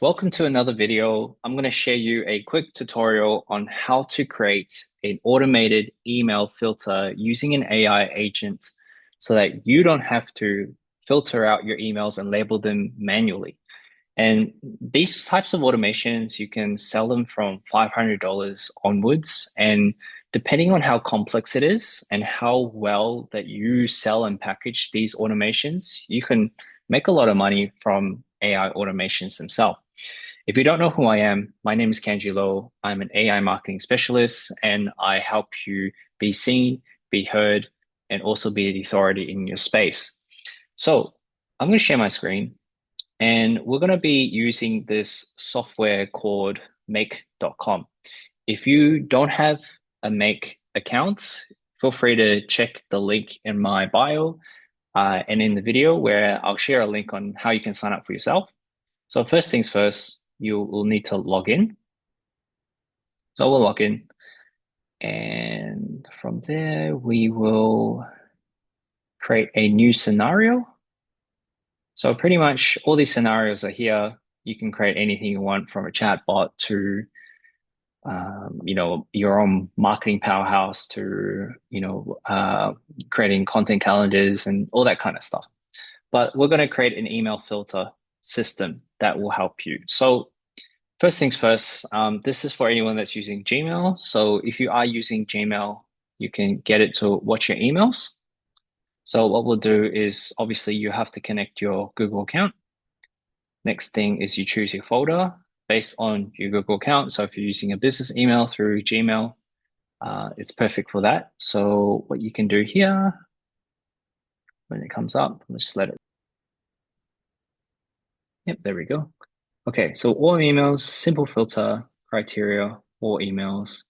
Welcome to another video. I'm going to share you a quick tutorial on how to create an automated email filter using an AI agent so that you don't have to filter out your emails and label them manually. And these types of automations, you can sell them from $500 onwards. And depending on how complex it is and how well that you sell and package these automations, you can make a lot of money from AI automations themselves. If you don't know who I am, my name is Kanji Lo. I'm an AI marketing specialist and I help you be seen, be heard, and also be the authority in your space. So I'm going to share my screen and we're going to be using this software called Make.com. If you don't have a Make account, feel free to check the link in my bio and in the video where I'll share a link on how you can sign up for yourself. So first things first, you will need to log in. So we'll log in and from there we will create a new scenario. So pretty much all these scenarios are here. You can create anything you want from a chatbot to your own marketing powerhouse to, creating content calendars and all that kind of stuff. But we're going to create an email filter system that will help you. So first things first, this is for anyone that's using Gmail. So if you are using Gmail, you can get it to watch your emails. So what we'll do is obviously you have to connect your Google account. Next thing is you choose your folder based on your Google account. So if you're using a business email through Gmail, it's perfect for that. So what you can do here, when it comes up, let's just let it. Yep, there we go. Okay, so all emails, simple filter criteria, all emails.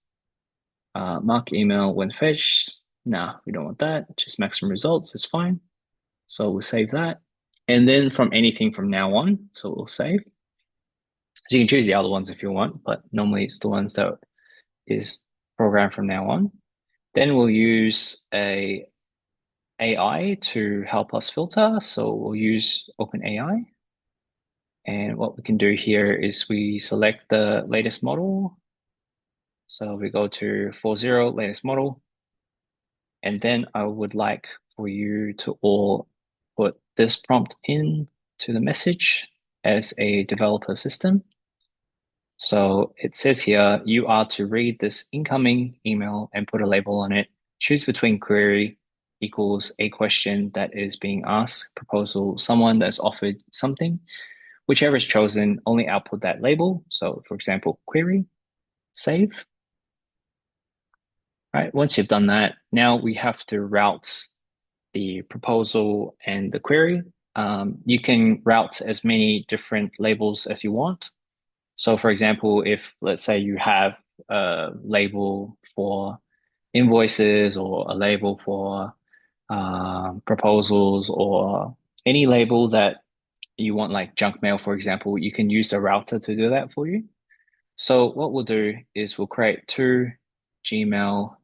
Mark email when fetched. Nah, we don't want that. Just maximum results is fine. So we'll save that. And then from anything from now on, so we'll save. So you can choose the other ones if you want, but normally it's the ones that is programmed from now on. Then we'll use a AI to help us filter. So we'll use OpenAI. And what we can do here is we select the latest model. So we go to 4.0 latest model. And then I would like for you to all put this prompt in to the message as a developer system. So it says here, you are to read this incoming email and put a label on it. Choose between query equals a question that is being asked, proposal, someone that's offered something. Whichever is chosen, only output that label. So for example, query, save. Right, once you've done that, now we have to route the proposal and the query. You can route as many different labels as you want. So for example, if let's say you have a label for invoices or a label for proposals or any label that you want, like junk mail, for example, you can use the router to do that for you. So what we'll do is we'll create two Gmail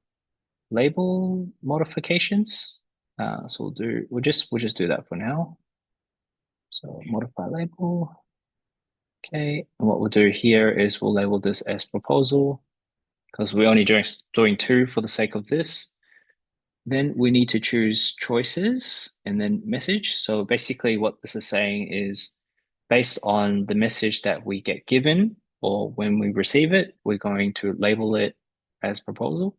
label modifications. So we'll just do that for now. So modify label. Okay, and what we'll do here is we'll label this as proposal because we're only doing two for the sake of this. Then we need to choose choices and then message. So basically what this is saying is based on the message that we get given or when we receive it, we're going to label it as proposal.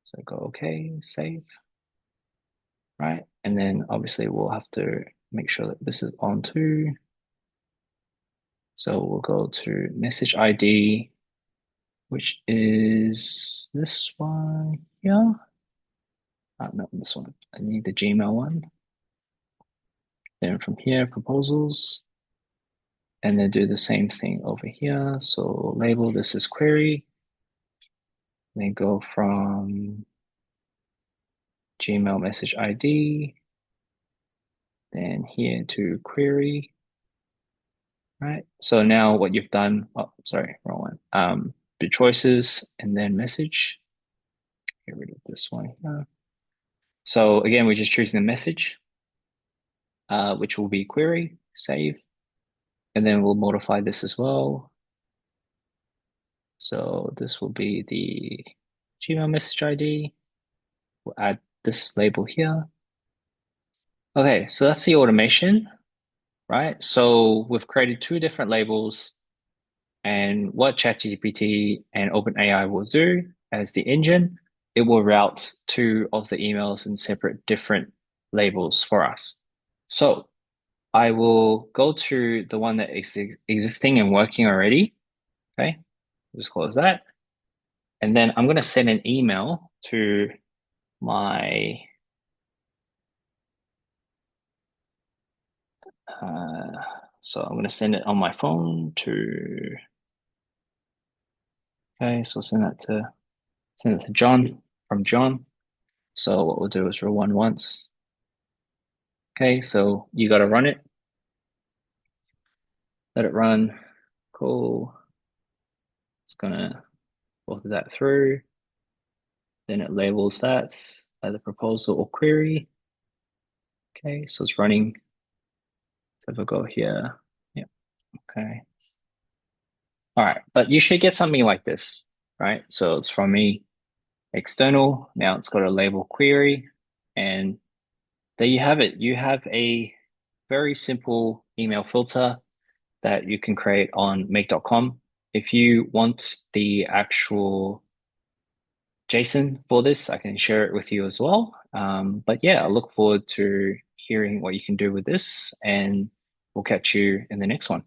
So go okay, save, right? And then obviously we'll have to make sure that this is on too. So we'll go to message ID, which is this one here. No, this one. I need the Gmail one. Then from here, proposals, and then do the same thing over here. So label this as query. Then go from Gmail message ID, then here to query. Right. So now what you've done, oh, sorry, wrong one. The choices and then message. Get rid of this one here. So again, we're just choosing the message, which will be query, save. And then we'll modify this as well. So this will be the Gmail message ID. We'll add this label here. Okay, so that's the automation, right? So we've created two different labels, and what ChatGPT and OpenAI will do as the engine, it will route two of the emails in separate different labels for us. So I will go to the one that is existing and working already. Okay, just close that. And then I'm going to send an email to my uh, so I'm going to send it on my phone to okay, so send it to John from John. So what we'll do is run once. Okay, so you got to run it. Let it run. Cool. It's gonna filter that through. Then it labels that as a proposal or query. Okay, so it's running. So if I go here, yeah, okay. All right, but you should get something like this, right? So it's from me, external. Now it's got a label query, and there you have it. You have a very simple email filter that you can create on make.com. If you want the actual JSON for this, I can share it with you as well. But yeah, I look forward to hearing what you can do with this, and we'll catch you in the next one.